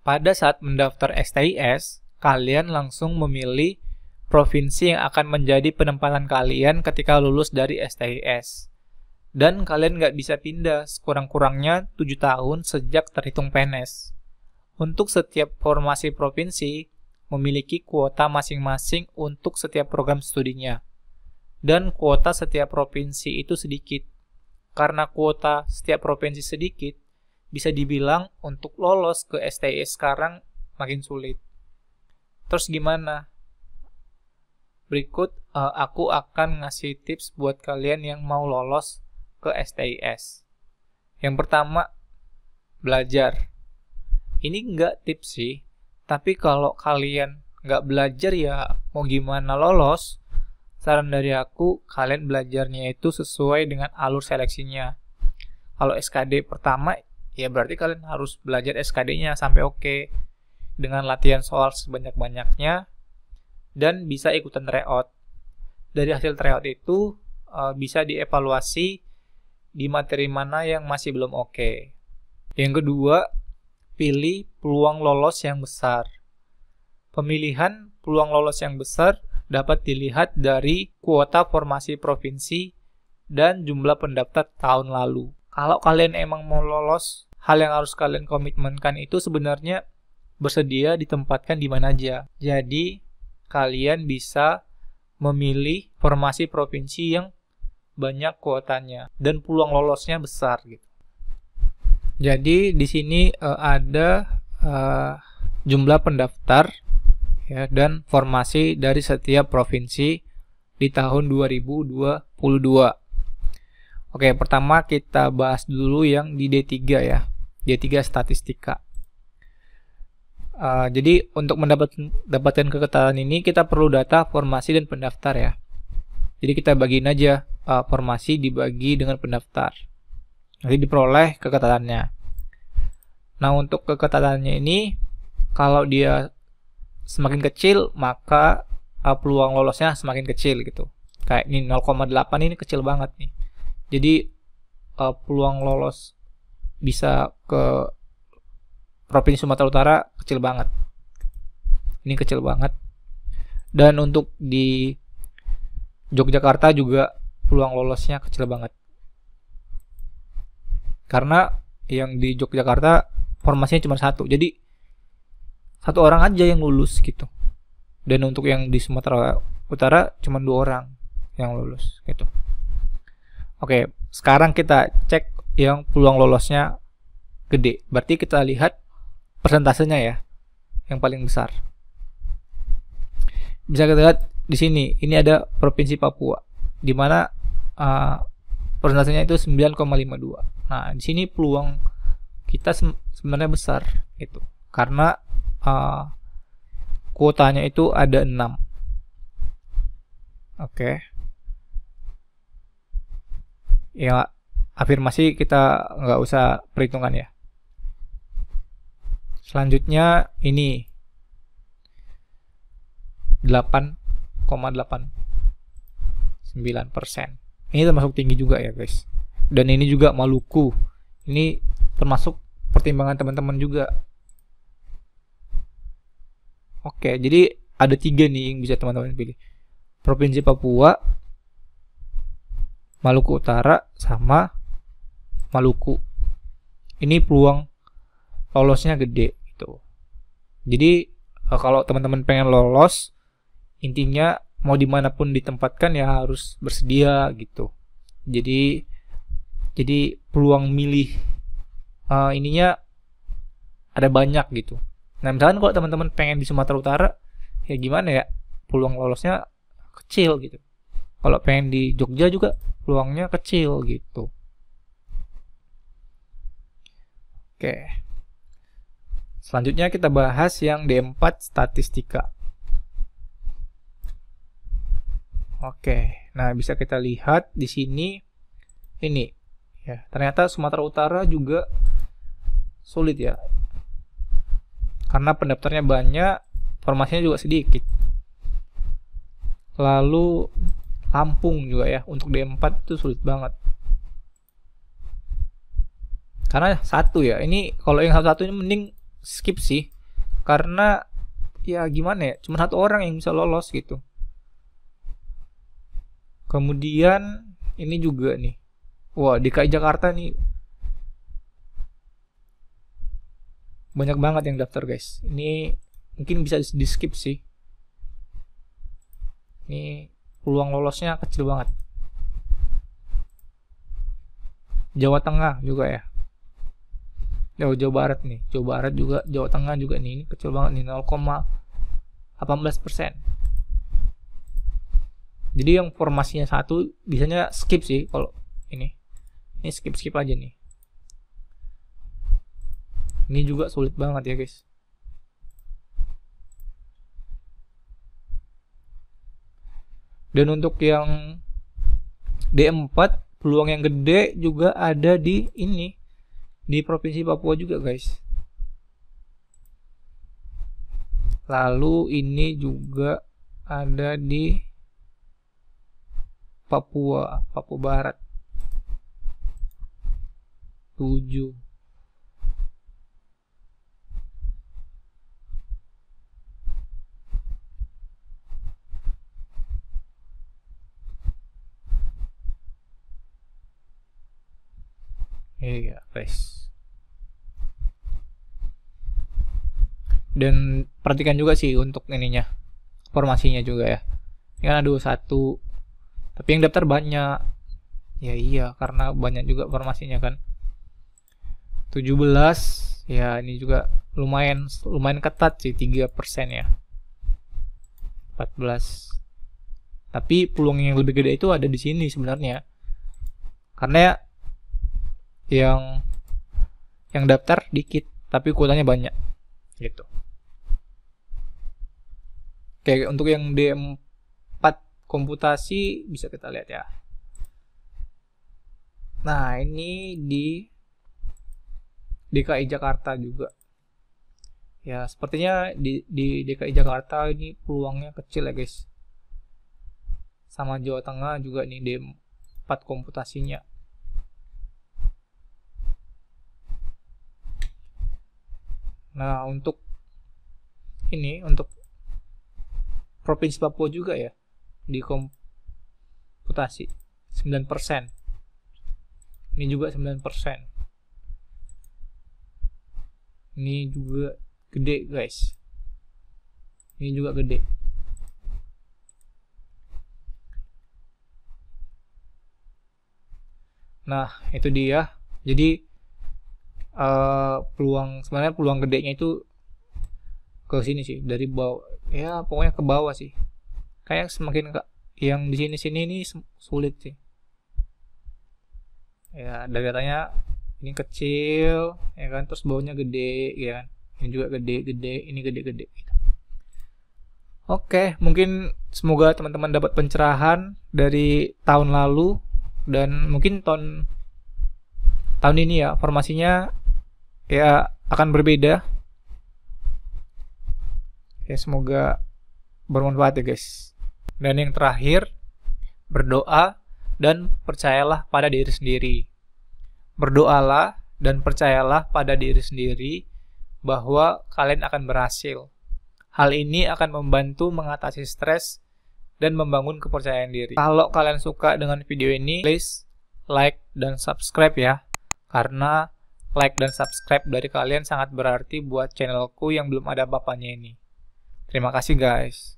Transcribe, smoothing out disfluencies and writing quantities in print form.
pada saat mendaftar STIS, kalian langsung memilih provinsi yang akan menjadi penempatan kalian ketika lulus dari STIS. Dan kalian nggak bisa pindah sekurang-kurangnya 7 tahun sejak terhitung PNS. Untuk setiap formasi provinsi, memiliki kuota masing-masing untuk setiap program studinya. Dan kuota setiap provinsi itu sedikit. Karena kuota setiap provinsi sedikit, bisa dibilang untuk lolos ke STIS sekarang makin sulit. Terus gimana? Berikut aku akan ngasih tips buat kalian yang mau lolos ke STIS. Yang pertama, belajar. Ini enggak tips sih, tapi kalau kalian nggak belajar ya mau gimana lolos? Saran dari aku, kalian belajarnya itu sesuai dengan alur seleksinya. Kalau SKD pertama, ya berarti kalian harus belajar SKD-nya sampai oke. Dengan latihan soal sebanyak-banyaknya, dan bisa ikutan tryout. Dari hasil tryout itu, bisa dievaluasi di materi mana yang masih belum oke. Yang kedua, pilih peluang lolos yang besar. Pemilihan peluang lolos yang besar dapat dilihat dari kuota formasi provinsi dan jumlah pendaftar tahun lalu. Kalau kalian emang mau lolos, hal yang harus kalian komitmenkan itu sebenarnya bersedia ditempatkan di mana aja. Jadi, kalian bisa memilih formasi provinsi yang banyak kuotanya dan peluang lolosnya besar gitu. Jadi di sini ada jumlah pendaftar ya, dan formasi dari setiap provinsi di tahun 2022. Oke, pertama kita bahas dulu yang di D3 ya. D3 statistika. Jadi untuk mendapatkan keketalan ini kita perlu data formasi dan pendaftar ya. Jadi kita bagiin aja formasi dibagi dengan pendaftar. Nanti diperoleh keketalannya. Nah, untuk keketalannya ini kalau dia semakin kecil maka peluang lolosnya semakin kecil gitu. Kayak ini 0,8 ini kecil banget nih. Jadi peluang lolos bisa ke Provinsi Sumatera Utara kecil banget. Ini kecil banget. Dan untuk di Yogyakarta juga peluang lolosnya kecil banget. Karena yang di Yogyakarta formasinya cuma satu. Jadi satu orang aja yang lulus gitu. Dan untuk yang di Sumatera Utara cuma 2 orang yang lulus gitu. Oke, sekarang kita cek yang peluang lolosnya gede. Berarti kita lihat persentasenya ya, yang paling besar. Bisa kita lihat di sini. Ini ada Provinsi Papua, di mana persentasenya itu 9,52. Nah, di sini peluang kita sebenarnya besar gitu, karena kuotanya itu ada 6. Oke. Ya, afirmasi kita nggak usah perhitungan ya. Selanjutnya ini 8,89%. Ini termasuk tinggi juga ya guys. Dan ini juga Maluku. Ini termasuk pertimbangan teman-teman juga. Oke, jadi ada 3 nih yang bisa teman-teman pilih. Provinsi Papua, Maluku Utara, sama Maluku. Ini peluang lolosnya gede gitu. Jadi kalau teman-teman pengen lolos, intinya mau dimanapun ditempatkan ya harus bersedia gitu. Jadi peluang milih ininya ada banyak gitu. Nah, misalkan kalau teman-teman pengen di Sumatera Utara, ya gimana ya, peluang lolosnya kecil gitu. Kalau pengen di Jogja juga peluangnya kecil gitu. Oke. Selanjutnya kita bahas yang D4 statistika. Oke. Nah, bisa kita lihat di sini ini ya, ternyata Sumatera Utara juga sulit ya. Karena pendaftarnya banyak, formasinya juga sedikit. Lalu Lampung juga ya, untuk D4 itu sulit banget. Karena satu ya, ini kalau yang satu ini mending skip sih. karena ya gimana ya, cuma 1 orang yang bisa lolos gitu. Kemudian ini juga nih, wah DKI Jakarta nih banyak banget yang daftar guys. Ini mungkin bisa di skip sih. Ini peluang lolosnya kecil banget. Jawa Tengah juga ya. Jawa Barat nih, Jawa Barat juga, Jawa Tengah juga nih, ini kecil banget nih, 0,18%. Jadi yang formasinya 1 biasanya skip sih kalau ini skip aja nih. Ini juga sulit banget ya guys. Dan untuk yang D4 peluang yang gede juga ada di ini, di Provinsi Papua juga guys. Lalu ini juga ada di Papua Barat 7. Iya guys. Dan perhatikan juga sih untuk ininya, formasinya juga ya. Ini kan ada 21, tapi yang daftar banyak. Ya iya, karena banyak juga formasinya kan. 17, ya ini juga lumayan ketat sih, 3% ya. 14. Tapi peluang yang lebih gede itu ada di sini sebenarnya. Karena yang daftar dikit tapi kuotanya banyak gitu. Oke, untuk yang D4 komputasi bisa kita lihat ya. Nah, ini di DKI Jakarta juga. Ya, sepertinya di DKI Jakarta ini peluangnya kecil ya guys. Sama Jawa Tengah juga nih D4 komputasinya. Nah, untuk ini, untuk Provinsi Papua juga ya, di komputasi 9%. Ini juga 9%. Ini juga gede guys. Ini juga gede. Nah, itu dia. Jadi sebenarnya peluang gedenya itu ke sini sih, dari bawah ya, pokoknya ke bawah sih. Kayak semakin yang di sini ini sulit sih ya. Dari katanya ini kecil ya kan, terus bawahnya gede ya kan, ini juga gede, ini gede gitu. Oke, mungkin semoga teman-teman dapat pencerahan dari tahun lalu, dan mungkin tahun ini ya formasinya ya akan berbeda ya. Semoga bermanfaat ya guys. Dan yang terakhir, berdoa dan percayalah pada diri sendiri. Berdoalah dan percayalah pada diri sendiri bahwa kalian akan berhasil. Hal ini akan membantu mengatasi stres dan membangun kepercayaan diri. Kalau kalian suka dengan video ini, please like dan subscribe ya, karena like dan subscribe dari kalian sangat berarti buat channelku yang belum ada apa-apanya ini. Terima kasih guys.